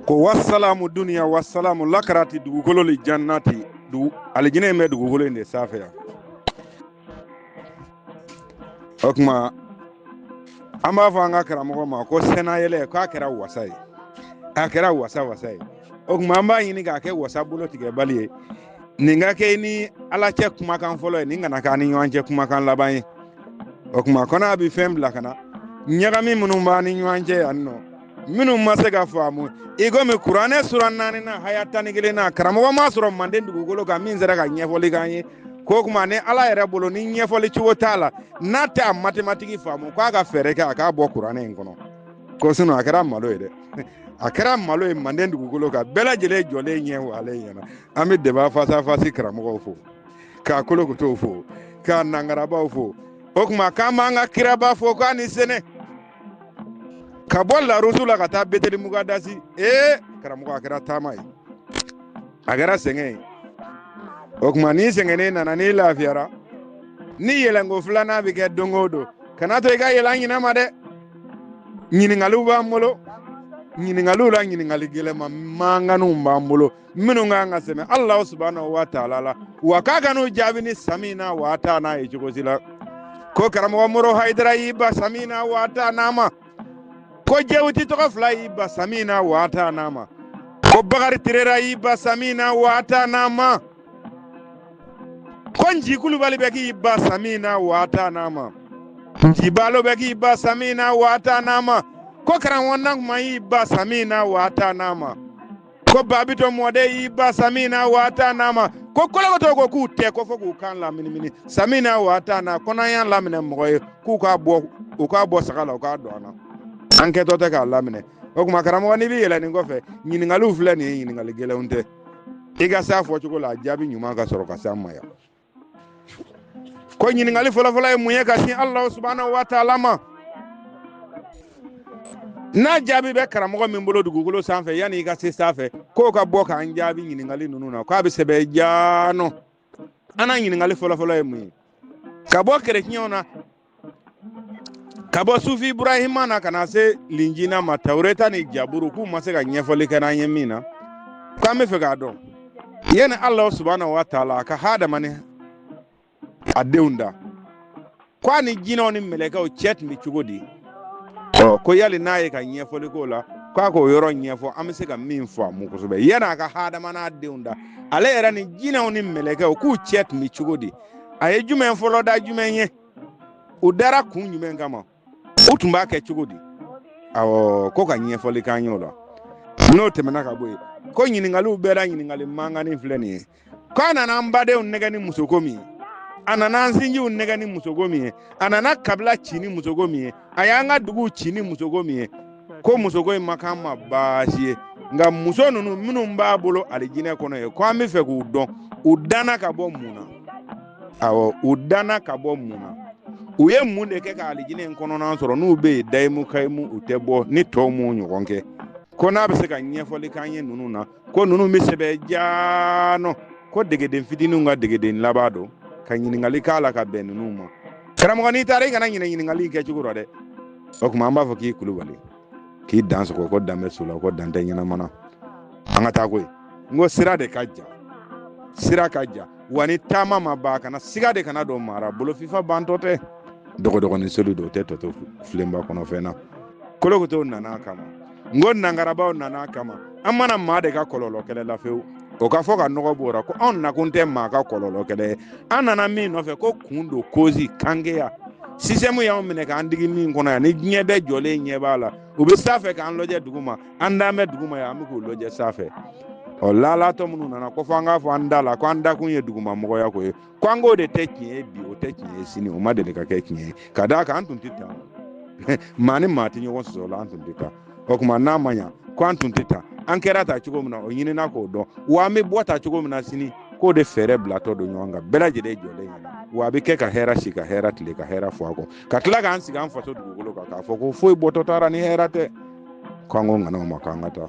ko wassalamu duniya wassalamu lakarati dugukolo li jannati aljine me dugukolo inde safaya. O kuma an b'a fɔ an ka karamɔgɔ ma ko sɛnayɛlɛ k'a kɛra wasa ye, a kɛra wasa ye. O kuma an b'a ɲini k'a kɛ wasa bolo tigɛbali ye. Nin ka kɛ ni ala cɛ kumakan fɔlɔ ye, nin kana k'a ni ɲɔgɔn cɛ kumakan laban ye. O kuma kɔnɔ a bɛ fɛn bila ka na ɲagami minnu b'a ni ɲɔgɔn cɛ yan nɔ, minnu ma se ka faamu i komi kuranɛ sura 4 na haya 11 na karamɔgɔ ma sɔrɔ Manden dugukolo kan min sera ka ɲɛfɔli k'an ye. Ko kuma ni ala yɛrɛ bolo ni ɲɛfɔli cogo t'a la, n'a tɛ a mathématique faamu k'a ka fɛɛrɛ kɛ a k'a bɔ kuranɛ in kɔnɔ. Ko sinon a kɛra malo ye dɛ. A kɛra malo ye Manden dugukolo kan, bɛɛ lajɛlen jɔlen ɲɛ walen ɲɛna. An bɛ débat face à face karamɔgɔw fo, k'a kolokotow fo, k'a nangarabaw fo. O kuma k'an b'an ka kiraba fo k'a ni sɛnɛ. Ka bɔ Larusu la ka taa Beteli Mugadasi, karamɔgɔ a kɛra taama ye, a kɛra sɛgɛn ye. O kuma ni sɛgɛnnen nana ni lafiyara, ni yɛlɛnko 2nan bɛ kɛ don o don, kana to i ka yɛlɛn ɲinɛ ma dɛ. Ɲininkaliw b'an bolo, ɲininkaliw la ɲininkali gɛlɛma mankanw b'an bolo minnu kan ka sɛmɛ Alahu subahanahu wa taala la, wa k'a ka n'u jaabi ni samina wa atana ye cogo si la. Ko karamɔgɔ Moro Hayidara y'i ba samina wa atana ma, ko Jewuti tɔgɔ 2 y'i ba samina wa atana ma, ko Bakari Tirera y'i ba samina wa atana ma, ko Nji Kulubali bɛ k'i ba samina wa atana ma, Nji Balo bɛ k'i ba samina wa atana ma, ko Karamɔgɔ Kuma y'i ba samina wa atana ma, ko Babito Mɔde y'i ba samina wa atana ma, ko Kolokoto ko k'u tɛ ko fɔ k'u kan laminimini samina wa atana, ko n'an y'a laminɛ mɔgɔ ye k'u k'a bɔ saga la u k'a don an na, an kɛtɔ tɛ k'a laminɛ. O kuma karamɔgɔ n'i bɛ yɛlɛ nin kɔfɛ ɲininkaliw filɛ nin ye ɲininkali gɛlɛnw tɛ, i ka s'a fɔcogo la jaabi ɲuman ka sɔrɔ ka s'an ma yan. Ko ɲininkali fɔlɔfɔlɔ ye mun ye ka sin Alahu subahanahu wa taala ma. N'a jaabi bɛ karamɔgɔ min bolo dugukolo sanfɛ yanni i ka se sanfɛ, k'o ka bɔ k'an jaabi ɲininkali ninnu na, k'a bɛ sɛbɛn jaanɔ. An ɲininkali fɔlɔfɔlɔ ye mun ye? Ka bɔ kerecɛnw na, ka bɔ Sufi Ibrahima na ka na se Linjina ma, Tawureta ni Jaburu k'u ma se ka ɲɛfɔli kɛ n'an ye min na, k'an bɛ fɛ k'a dɔn yanni Alahu subahanahu wa taala a ka hadama ni a denw da, k'a ni jinɛw ni mɛlɛkɛw cɛ tun bɛ cogo di? Ko yali n'a ye ka ɲɛfɔli k'o la, k'a k'o yɔrɔ ɲɛfɔ an bɛ se ka min faamu kosɛbɛ. Yanni a ka hadama n'a denw da, ale yɛrɛ ni jinɛw ni mɛlɛkɛw k'u cɛ tun bɛ cogo di? A ye jumɛn fɔlɔ da jumɛn ye? U dara kun jumɛn kama? U tun b'a kɛ cogo di? Ko ka ɲɛfɔli k'an ye o la. N'o tɛmɛna ka bɔ yen, ko ɲininkaliw bɛɛ la ɲininkali mankanni filɛ nin ye. K'a nana an badenw nɛgɛ ni musoko min ye, a nana an sinjiw nɛgɛ ni musoko min ye, a nana kabila ci ni musoko min ye, a y'an ka duguw ci ni musoko min ye, ko musoko in ma k'an ma baasi ye. Nka muso ninnu minnu b'a bolo alijinɛ kɔnɔ ye, ko an bɛ fɛ k'u dɔn u danna ka bɔ mun na. U danna ka bɔ mun na. U ye mun de kɛ ka alijinɛ in kɔnɔna sɔrɔ n'u bɛ yen dayimu kayimu u tɛ bɔ ni tɔw m'u ɲɔgɔn kɛ. Ko n'a bɛ se ka ɲɛfɔli k'an ye ninnu na, ko ninnu bɛ sɛbɛn jaanɔ, ko degeden fitininw ka degeden laban don, ka ɲininkali k'a la ka bɛn ninnu ma. Karamɔgɔ n'i taara i kana ɲinɛ ɲininkali in kɛ cogo dɔ dɛ. O kuma an b'a fɔ k'i Kulubali, k'i dan sogo, ko dan bɛ so la, ko dan tɛ ɲɛnamana. An ka taa koyi. N ko sira de ka jan, sira ka jan, wa ni taama ma ban kana siga de kana don mara bolo fifa bantɔ tɛ. Dɔgɔdɔgɔnin seli don, o tɛ tɔtɔ filenba kɔnɔ fɛn na. Kolokotow nana a kama, n ko nangarabaw nana a kama. An mana maa de ka kɔlɔlɔ kɛlɛ la fewu. O ka fɔ ka nɔgɔ b'o la, ko anw nakun tɛ maa ka kɔlɔlɔ kɛlɛ ye. An nana min nɔfɛ ko kun don kozi kangeya. Système y'anw minɛ k'an digi min kɔnɔ yan, ni diɲɛ bɛɛ jɔlen ɲɛ b'a la, u bɛ sanfɛ k'an lajɛ dugu ma, an dalen bɛ dugu ma yan, an bɛ k'u lajɛ sanfɛ. Laalatɔ minnu nana ko fɔ an k'a fɔ an da la, ko an dakun ye dugumamɔgɔya ko ye, ko an k'o de tɛ tiɲɛ ye bi, o tɛ tiɲɛ ye sini, o ma deli ka kɛ tiɲɛ ye. Ka d'a kan an tun tɛ taa, maa ni maa tɛ ɲɔgɔn sɔsɔ la, an tun tɛ taa. O kuma n'a ma ɲa ko an tun tɛ taa, an kɛra ta cogo min na o ɲinina k'o dɔn, wa an bɛ bɔ ta cogo min na sini k'o de fɛɛrɛ bilatɔ don ɲɔgɔn kan, bɛɛ lajɛlen jɔlen ɲɛna, wa a bɛ kɛ ka hɛrɛ si, ka hɛrɛ tile, ka hɛrɛ fɔ a kɔ, ka tila k'an sigi an faso dugukolo kan k'a fɔ ko foyi bɔtɔ taara ni hɛrɛ tɛ, k'an ko ŋanaw ma k'an ka taa.